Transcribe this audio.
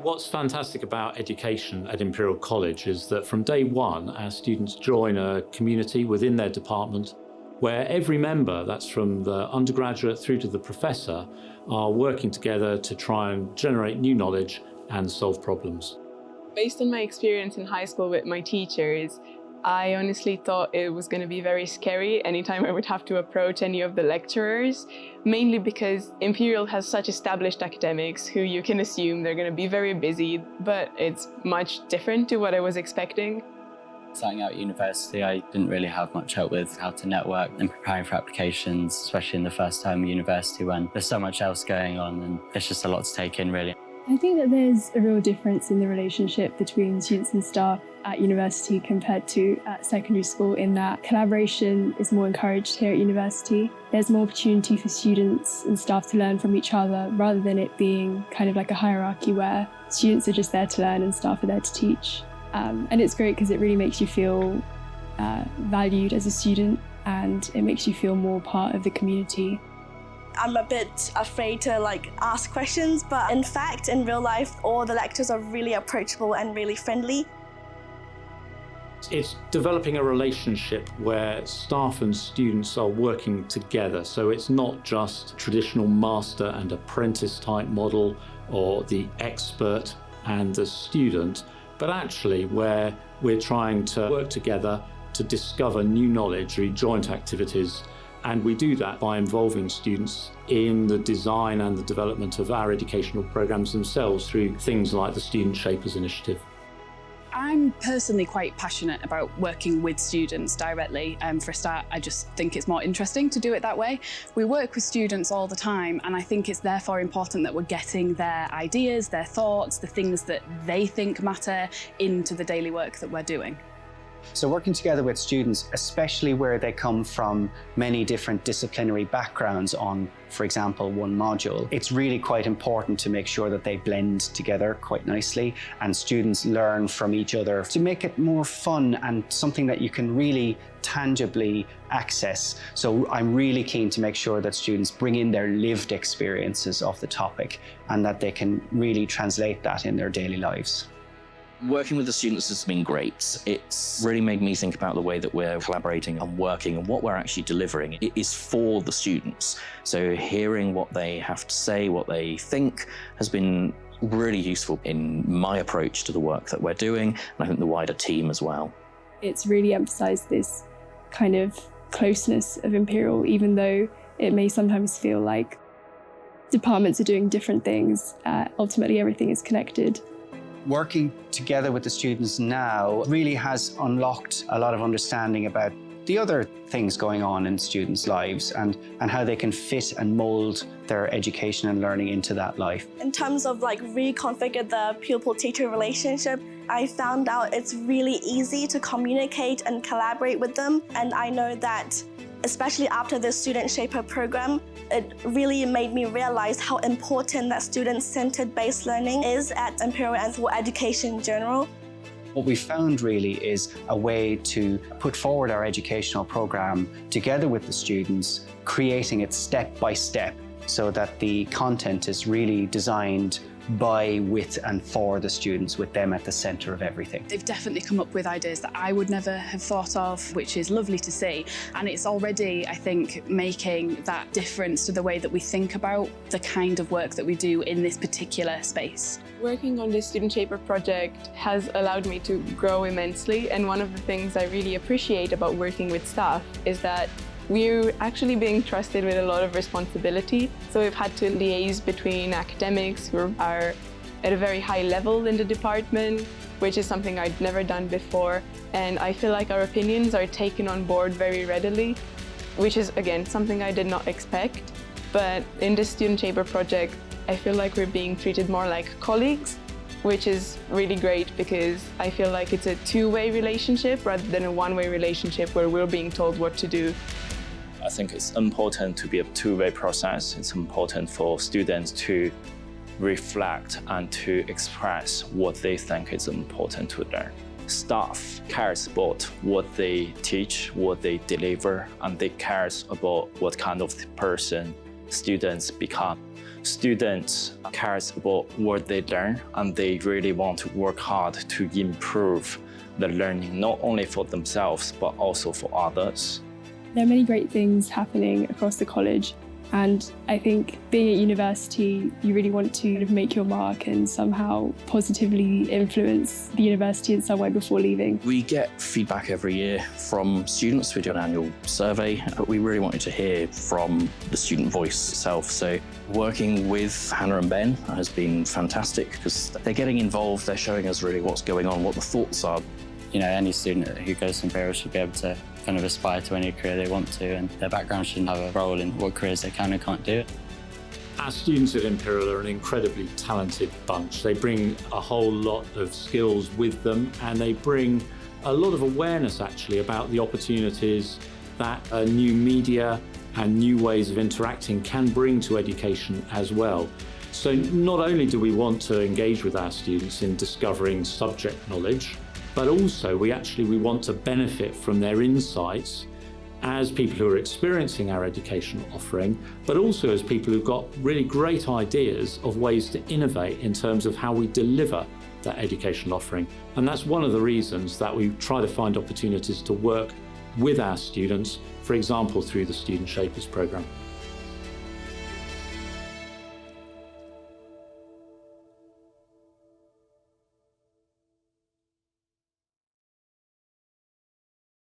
What's fantastic about education at Imperial College is that from day one, our students join a community within their department where every member, that's from the undergraduate through to the professor, are working together to try and generate new knowledge and solve problems. Based on my experience in high school with my teachers, I honestly thought it was going to be very scary anytime I would have to approach any of the lecturers, mainly because Imperial has such established academics who you can assume they're going to be very busy, but it's much different to what I was expecting. Starting out at university, I didn't really have much help with how to network and preparing for applications, especially in the first time at university when there's so much else going on and it's just a lot to take in, really. I think that there's a real difference in the relationship between students and staff at university compared to at secondary school, in that collaboration is more encouraged here at university. There's more opportunity for students and staff to learn from each other rather than it being kind of like a hierarchy where students are just there to learn and staff are there to teach. And it's great because it really makes you feel valued as a student, and it makes you feel more part of the community. I'm a bit afraid to ask questions, but in fact, in real life, all the lecturers are really approachable and really friendly. It's developing a relationship where staff and students are working together. So it's not just traditional master and apprentice type model or the expert and the student, but actually where we're trying to work together to discover new knowledge through joint activities. And we do that by involving students in the design and the development of our educational programs themselves through things like the Student Shapers Initiative. I'm personally quite passionate about working with students directly. For a start, I just think it's more interesting to do it that way. We work with students all the time, and I think it's therefore important that we're getting their ideas, their thoughts, the things that they think matter into the daily work that we're doing. So working together with students, especially where they come from many different disciplinary backgrounds on, for example, one module, it's really quite important to make sure that they blend together quite nicely and students learn from each other to make it more fun and something that you can really tangibly access. So I'm really keen to make sure that students bring in their lived experiences of the topic and that they can really translate that in their daily lives. Working with the students has been great. It's really made me think about the way that we're collaborating and working and what we're actually delivering. It is for the students. So hearing what they have to say, what they think, has been really useful in my approach to the work that we're doing, and I think the wider team as well. It's really emphasised this kind of closeness of Imperial, even though it may sometimes feel like departments are doing different things. Ultimately, everything is connected. Working together with the students now really has unlocked a lot of understanding about the other things going on in students' lives and how they can fit and mould their education and learning into that life. In terms of reconfigure the pupil-teacher relationship, I found out it's really easy to communicate and collaborate with them. And I know that, especially after the Student Shaper program, it really made me realize how important that student-centered based learning is at Imperial and for education in general. What we found really is a way to put forward our educational program together with the students, creating it step by step so that the content is really designed by, with and for the students, with them at the centre of everything. They've definitely come up with ideas that I would never have thought of, which is lovely to see. And it's already, I think, making that difference to the way that we think about the kind of work that we do in this particular space. Working on this Student Shaper project has allowed me to grow immensely, and one of the things I really appreciate about working with staff is that we're actually being trusted with a lot of responsibility. So we've had to liaise between academics who are at a very high level in the department, which is something I'd never done before. And I feel like our opinions are taken on board very readily, which is, again, something I did not expect. But in this Student Shaper project, I feel like we're being treated more like colleagues, which is really great because I feel like it's a two-way relationship rather than a one-way relationship where we're being told what to do. I think it's important to be a two-way process. It's important for students to reflect and to express what they think is important to learn. Staff cares about what they teach, what they deliver, and they cares about what kind of person students become. Students care about what they learn, and they really want to work hard to improve the learning, not only for themselves, but also for others. There are many great things happening across the college, and I think being at university, you really want to make your mark and somehow positively influence the university in some way before leaving. We get feedback every year from students. We do an annual survey, but we really wanted to hear from the student voice itself. So working with Hannah and Ben has been fantastic because they're getting involved, they're showing us really what's going on, what the thoughts are. You know, any student who goes to Imperial should be able to kind of aspire to any career they want to, and their background shouldn't have a role in what careers they can and can't do. Our students at Imperial are an incredibly talented bunch. They bring a whole lot of skills with them, and they bring a lot of awareness actually about the opportunities that new media and new ways of interacting can bring to education as well. So not only do we want to engage with our students in discovering subject knowledge, but also we want to benefit from their insights as people who are experiencing our educational offering, but also as people who've got really great ideas of ways to innovate in terms of how we deliver that educational offering. And that's one of the reasons that we try to find opportunities to work with our students, for example, through the Student Shapers programme.